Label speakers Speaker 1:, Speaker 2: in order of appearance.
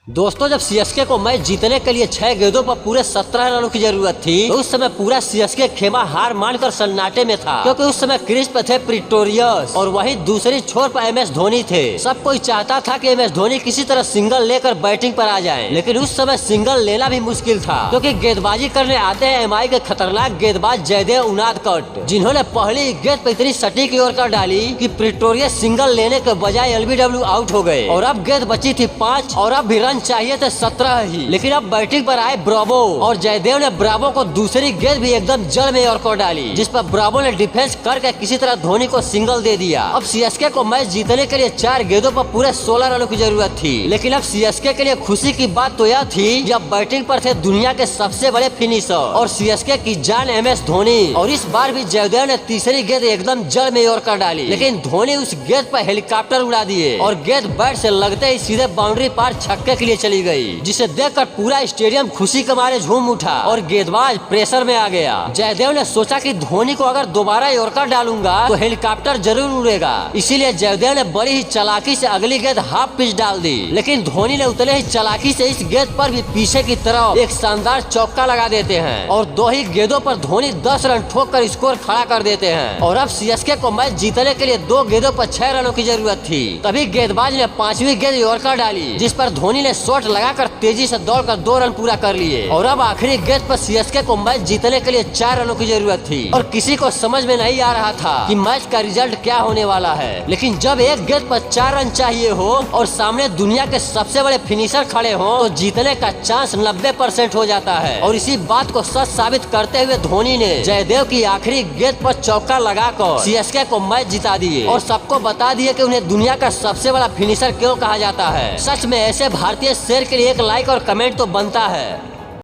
Speaker 1: दोस्तों, जब सीएसके को मैच जीतने के लिए 6 गेंदों पर पूरे 17 रनों की जरूरत थी तो उस समय पूरा सीएसके खेमा हार मानकर सन्नाटे में था, क्योंकि उस समय क्रीज पे थे प्रिटोरियस और वहीं दूसरी छोर पर एमएस धोनी थे। सब कोई चाहता था कि एमएस धोनी किसी तरह सिंगल लेकर बैटिंग पर आ जाएं, लेकिन उस समय सिंगल लेना भी मुश्किल था, क्योंकि गेंदबाजी करने आते हैं एमआई के खतरनाक गेंदबाज जयदेव उनादकट, जिन्होंने पहली गेंद पे इतनी सटीक ओवर कर डाली कि प्रिटोरियस सिंगल लेने के बजाय एलबीडब्ल्यू आउट हो गए और अब गेंद बची थी 5 और अब भी रन चाहिए थे 17 ही। लेकिन अब बैटिंग पर आए ब्रावो और जयदेव ने ब्रावो को दूसरी गेंद भी एकदम जड़ में और कर डाली, जिस पर ब्रावो ने डिफेंस करके किसी तरह धोनी को सिंगल दे दिया। अब सीएसके को मैच जीतने के लिए 4 गेंदों पर पूरे 16 रनों की जरूरत थी, लेकिन अब सीएसके के लिए खुशी की बात तो यह थी जब बैटिंग पर थे दुनिया के सबसे बड़े फिनिशर और सीएसके की जान एमएस धोनी, और इस बार भी जयदेव ने तीसरी गेंद एकदम जड़ में और कर डाली, लेकिन धोनी उस गेंद पर हेलीकॉप्टर उड़ा दिए और गेंद बैट से लगते ही सीधे बाउंड्री पार छक्के के लिए चली गई, जिसे देखकर पूरा स्टेडियम खुशी के मारे झूम उठा और गेंदबाज प्रेशर में आ गया। जयदेव ने सोचा कि धोनी को अगर दोबारा यॉर्कर डालूंगा तो हेलीकॉप्टर जरूर उड़ेगा, इसीलिए जयदेव ने बड़ी ही चालाकी से अगली गेंद हाफ पिच डाल दी, लेकिन धोनी ने उतने ही चालाकी से इस गेंद पर भी पीछे की तरफ एक शानदार चौका लगा देते हैं और 2 ही गेंदों पर धोनी 10 रन ठोक कर स्कोर खड़ा कर देते हैं। और अब सीएसके को मैच जीतने के लिए 2 गेंदों पर 6 रनों की जरूरत थी। तभी गेंदबाज ने 5वीं गेंद यॉर्कर डाली, जिस पर धोनी ने शॉट लगाकर तेजी से दौड़कर 2 रन पूरा कर लिए और अब आखिरी गेंद पर सीएसके को मैच जीतने के लिए 4 रनों की जरूरत थी और किसी को समझ में नहीं आ रहा था कि मैच का रिजल्ट क्या होने वाला है। लेकिन जब एक गेंद पर 4 रन चाहिए हो और सामने दुनिया के सबसे बड़े फिनिशर खड़े हो तो जीतने का चांस 90% हो जाता है। और इसी बात को सच साबित करते हुए धोनी ने जयदेव की आखिरी गेंद पर चौका लगाकर सीएसके को मैच जिता दिए और सबको बता दिए कि उन्हें दुनिया का सबसे बड़ा फिनिशर क्यों कहा जाता है। सच में ऐसे भारतीय शेर के लिए एक लाइक और कमेंट तो बनता है।